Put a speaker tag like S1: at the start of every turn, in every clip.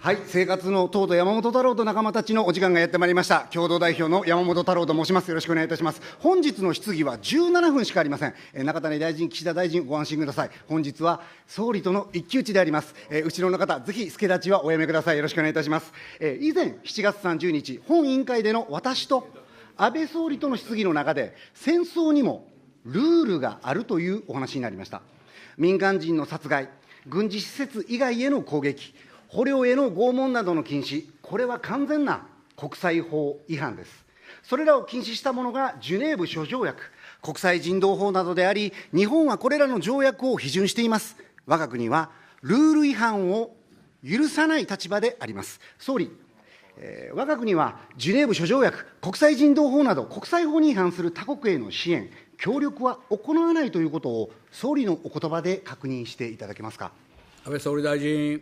S1: はい、生活の党と山本太郎と仲間たちのお時間がやってまいりました。共同代表の山本太郎と申します。よろしくお願いいたします。本日の質疑は17分しかありません。中谷大臣、岸田大臣、ご安心ください。本日は総理との一騎打ちであります。後ろの方、ぜひ助立ちはおやめください。よろしくお願いいたします。以前、7月30日、本委員会での私と安倍総理との質疑の中で、戦争にもルールがあるというお話になりました。民間人の殺害、軍事施設以外への攻撃、捕虜への拷問などの禁止、これは完全な国際法違反です。それらを禁止したものがジュネーブ諸条約、国際人道法などであり、日本はこれらの条約を批准しています。我が国はルール違反を許さない立場であります。総理、我が国はジュネーブ諸条約、国際人道法など国際法に違反する他国への支援、協力は行わないということを総理のお言葉で確認していただけますか。
S2: 安倍総理大臣。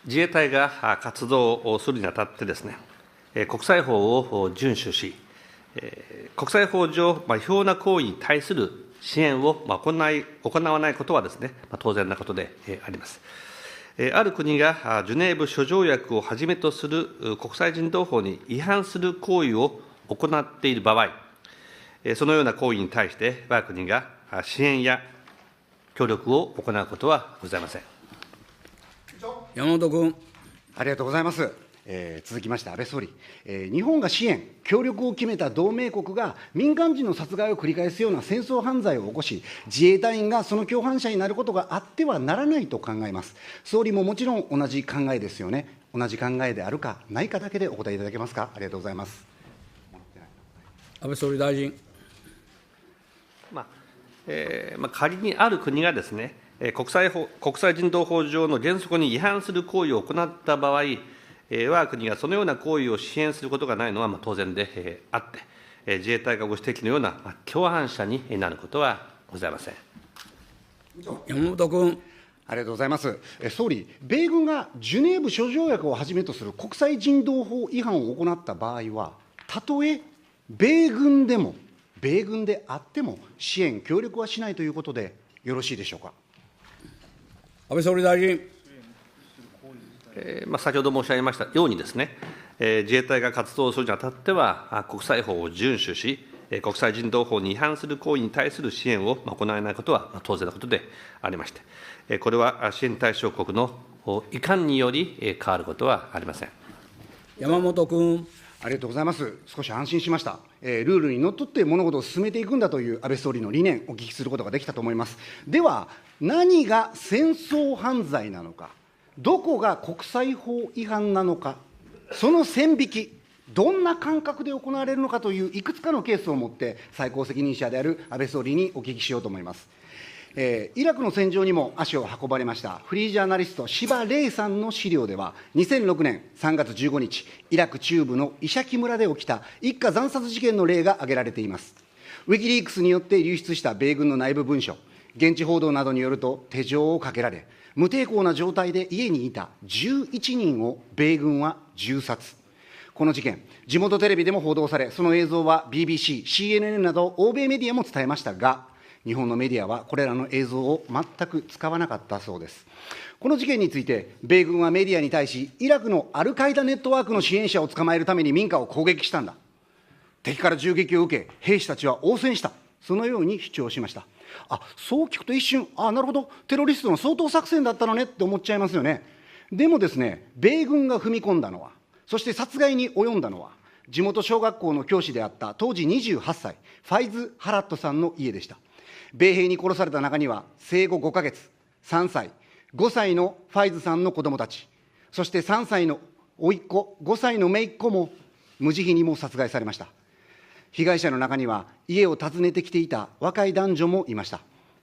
S3: 自衛隊が活動をするにあたってですね、国際法を遵守し、国際法上、違法な行為に対する支援を行わないことはですね、当然なことであります。ある国がジュネーブ諸条約をはじめとする国際人道法に違反する行為を行っている場合、そのような行為に対して、我が国が支援や協力を行うことはございません。
S2: 山本君。
S1: ありがとうございます。続きまして安倍総理、日本が支援、協力を決めた同盟国が民間人の殺害を繰り返すような戦争犯罪を起こし、自衛隊員がその共犯者になることがあってはならないと考えます。総理ももちろん同じ考えですよね。同じ考えであるかないかだけでお答えいただけますか。ありがとうございます。
S2: 安倍総理大臣。
S3: 仮にある国がですね、国際人道法上の原則に違反する行為を行った場合、我が国がそのような行為を支援することがないのは当然であって、自衛隊がご指摘のような共犯者になることはございません。
S2: 山本君。
S1: ありがとうございます。総理、米軍がジュネーブ諸条約をはじめとする国際人道法違反を行った場合は、たとえ米軍であっても支援、協力はしないということでよろしいでしょうか。
S2: 安倍総理大臣。
S3: 先ほど申し上げましたようにですね、自衛隊が活動するにあたっては、国際法を遵守し、国際人道法に違反する行為に対する支援を行えないことは当然なことでありまして、これは支援対象国の遺憾により変わることはありません。
S2: 山本君。
S1: ありがとうございます。少し安心しました。ルールにのっとって物事を進めていくんだという安倍総理の理念、お聞きすることができたと思います。では、何が戦争犯罪なのか、どこが国際法違反なのか、その線引き、どんな感覚で行われるのかといういくつかのケースをもって、最高責任者である安倍総理にお聞きしようと思います。イラクの戦場にも足を運ばれましたフリージャーナリスト、柴玲さんの資料では、2006年3月15日、イラク中部のイシャキ村で起きた一家惨殺事件の例が挙げられています。ウィキリークスによって流出した米軍の内部文書、現地報道などによると、手錠をかけられ、無抵抗な状態で家にいた11人を米軍は銃殺。この事件、地元テレビでも報道され、その映像は BBC、CNN など欧米メディアも伝えましたが、日本のメディアはこれらの映像を全く使わなかったそうです。この事件について、米軍はメディアに対し、イラクのアルカイダネットワークの支援者を捕まえるために民家を攻撃したんだ。敵から銃撃を受け、兵士たちは応戦した。そのように主張しました。そう聞くと一瞬、なるほど、テロリストの掃討作戦だったのねって思っちゃいますよね。でもですね、米軍が踏み込んだのは、そして殺害に及んだのは、地元小学校の教師であった当時28歳、ファイズ・ハラットさんの家でした。米兵に殺された中には、生後5ヶ月、3歳、5歳のファイズさんの子供たち、そして3歳の甥っ子、5歳の姪っ子も無慈悲にも殺害されました。被害者の中には、家を訪ねてきていた若い男女もいました。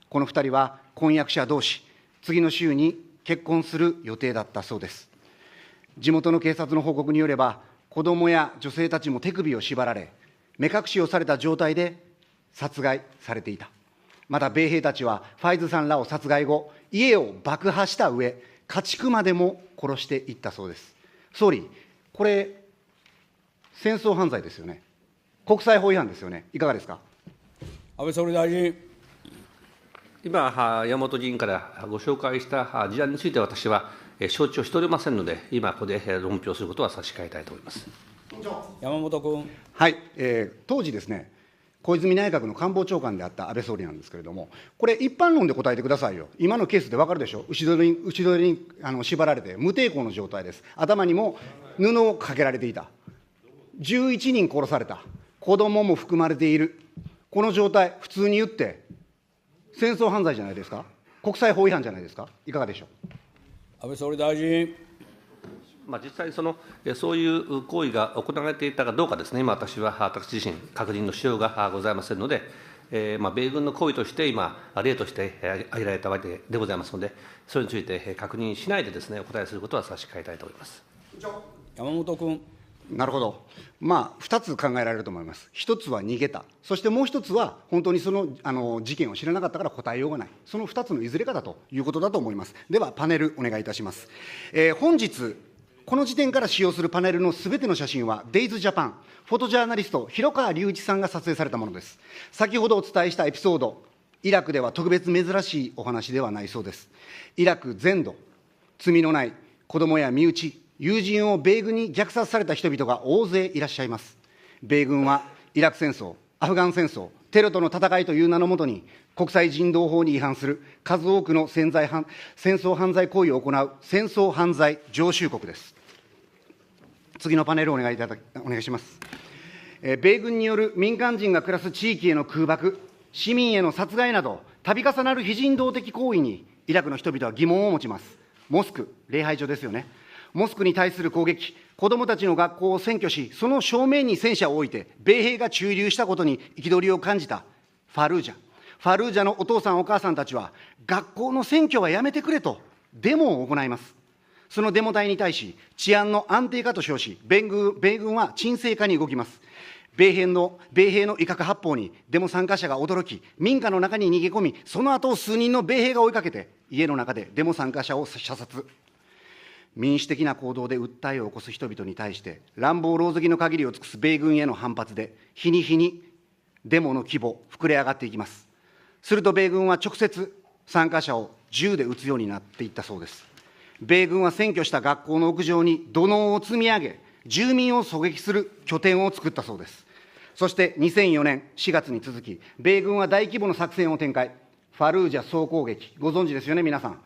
S1: この2人は婚約者同士、次の週に結婚する予定だったそうです。地元の警察の報告によれば、子供や女性たちも手首を縛られ、目隠しをされた状態で殺害されていた。また米兵たちはファイズさんらを殺害後、家を爆破した上、家畜までも殺していったそうです。総理、これ、戦争犯罪ですよね。国際法違反ですよね。いかがですか。
S2: 安倍総理大臣。
S3: 今、山本議員からご紹介した事案について、私は承知をしておりませんので、今、ここで論評することは差し控えたいと思います。
S2: 山本君。
S1: はい、当時ですね、小泉内閣の官房長官であった安倍総理なんですけれども、これ、一般論で答えてくださいよ。今のケースで分かるでしょ。後ろに縛られて、無抵抗の状態です。頭にも布をかけられていた。11人殺された。子供も含まれている。この状態、普通に言って、戦争犯罪じゃないですか。国際法違反じゃないですか。いかがでしょう。
S2: 安倍総理大臣。
S3: 実際そういう行為が行われていたかどうかですね、今、私自身、確認のしようがございませんので、米軍の行為として今、例として挙げられたわけでございますので、それについて確認しないでですね、お答えすることは差し控えたいと思います。
S2: 山本君。
S1: なるほど。2つ考えられると思います。1つは逃げた。そしてもう1つは、本当にその事件を知らなかったから答えようがない。その2つのいずれかだということだと思います。では、パネルお願いいたします。本日、この時点から使用するパネルのすべての写真は、デイズジャパン、フォトジャーナリスト、広川隆一さんが撮影されたものです。先ほどお伝えしたエピソード、イラクでは特別珍しいお話ではないそうです。イラク全土、罪のない子どもや身内、友人を米軍に虐殺された人々が大勢いらっしゃいます。米軍はイラク戦争、アフガン戦争、テロとの戦いという名のもとに、国際人道法に違反する数多くの戦争犯罪行為を行う戦争犯罪常習国です。次のパネルをお願いします。米軍による民間人が暮らす地域への空爆、市民への殺害など、度重なる非人道的行為に、イラクの人々は疑問を持ちます。モスク、礼拝所ですよね。モスクに対する攻撃、子どもたちの学校を占拠し、その正面に戦車を置いて、米兵が駐留したことに憤りを感じたファルージャ。ファルージャのお父さん、お母さんたちは、学校の占拠はやめてくれと、デモを行います。そのデモ隊に対し、治安の安定化と称し、米軍は沈静化に動きます。米兵の威嚇発砲にデモ参加者が驚き、民家の中に逃げ込み、その後を数人の米兵が追いかけて、家の中でデモ参加者を射殺。民主的な行動で訴えを起こす人々に対して、乱暴狼藉の限りを尽くす米軍への反発で、日に日にデモの規模、膨れ上がっていきます。すると米軍は直接、参加者を銃で撃つようになっていったそうです。米軍は占拠した学校の屋上に土のうを積み上げ、住民を狙撃する拠点を作ったそうです。そして2004年4月に続き、米軍は大規模な作戦を展開。ファルージャ総攻撃、ご存知ですよね、皆さん。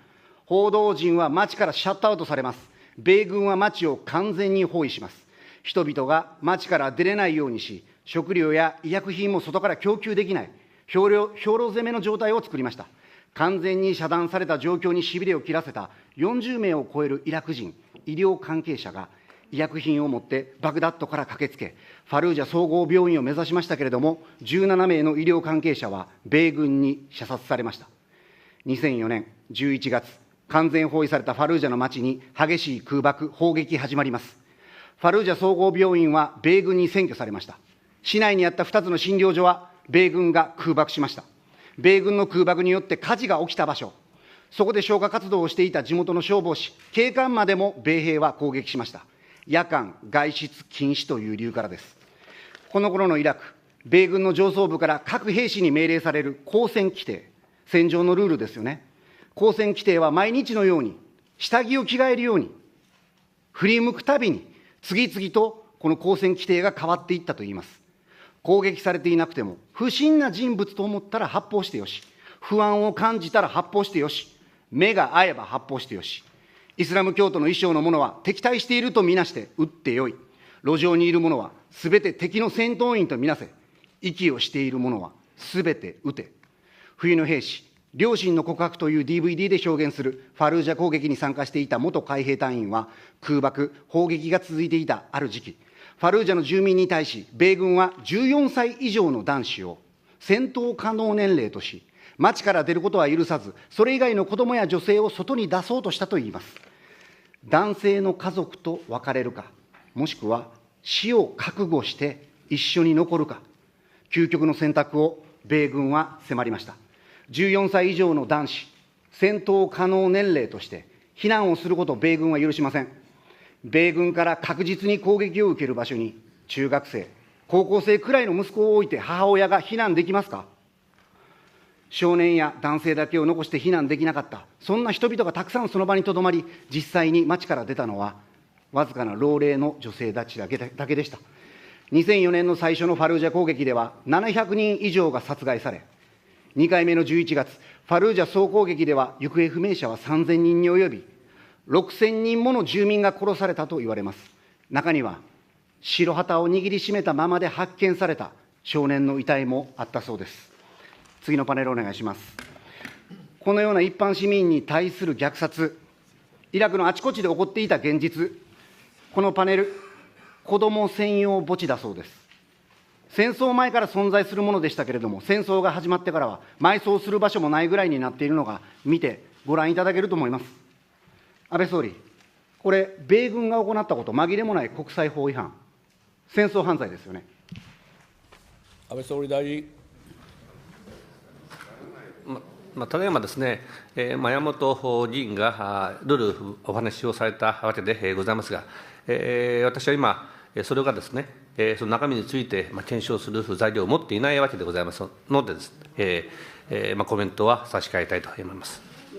S1: 報道陣は街からシャットアウトされます。米軍は街を完全に包囲します。人々が街から出れないようにし、食料や医薬品も外から供給できない、兵糧攻めの状態を作りました。完全に遮断された状況にしびれを切らせた40名を超えるイラク人、医療関係者が医薬品を持ってバグダッドから駆けつけ、ファルージャ総合病院を目指しましたけれども、17名の医療関係者は米軍に射殺されました。2004年11月、完全包囲されたファルージャの町に激しい空爆、砲撃始まります。ファルージャ総合病院は米軍に占拠されました。市内にあった2つの診療所は米軍が空爆しました。米軍の空爆によって火事が起きた場所、そこで消火活動をしていた地元の消防士、警官までも米兵は攻撃しました。夜間外出禁止という理由からです。この頃のイラク、米軍の上層部から各兵士に命令される交戦規定、戦場のルールですよね。交戦規定は毎日のように、下着を着替えるように、振り向くたびに、次々とこの交戦規定が変わっていったといいます。攻撃されていなくても、不審な人物と思ったら発砲してよし、不安を感じたら発砲してよし、目が合えば発砲してよし、イスラム教徒の衣装の者は敵対しているとみなして撃ってよい、路上にいる者はすべて敵の戦闘員とみなせ、息をしている者はすべて撃て。冬の兵士、良心の告白という DVD で表現するファルージャ攻撃に参加していた元海兵隊員は、空爆、砲撃が続いていたある時期、ファルージャの住民に対し、米軍は14歳以上の男子を戦闘可能年齢とし、町から出ることは許さず、それ以外の子供や女性を外に出そうとしたといいます。男性の家族と別れるか、もしくは死を覚悟して一緒に残るか、究極の選択を米軍は迫りました。14歳以上の男子、戦闘可能年齢として避難をすることを米軍は許しません。米軍から確実に攻撃を受ける場所に、中学生、高校生くらいの息子を置いて母親が避難できますか？少年や男性だけを残して避難できなかった、そんな人々がたくさんその場にとどまり、実際に町から出たのは、わずかな老齢の女性たちだけでした。2004年の最初のファルージャ攻撃では、700人以上が殺害され、2回目の11月、ファルージャ総攻撃では、行方不明者は3000人に及び、6000人もの住民が殺されたと言われます。中には、白旗を握りしめたままで発見された少年の遺体もあったそうです。次のパネルお願いします。このような一般市民に対する虐殺、イラクのあちこちで起こっていた現実、このパネル、子ども専用墓地だそうです。戦争前から存在するものでしたけれども、戦争が始まってからは、埋葬する場所もないぐらいになっているのが、見てご覧いただけると思います。安倍総理、これ、米軍が行ったこと、紛れもない国際法違反、戦争犯罪ですよね。
S2: 安倍総理大臣。
S3: ただいまですね、山本議員がルールお話をされたわけでございますが、私は今、それがですね、その中身について検証する材料を持っていないわけでございますのでです、コメントは差し控えたいと思います。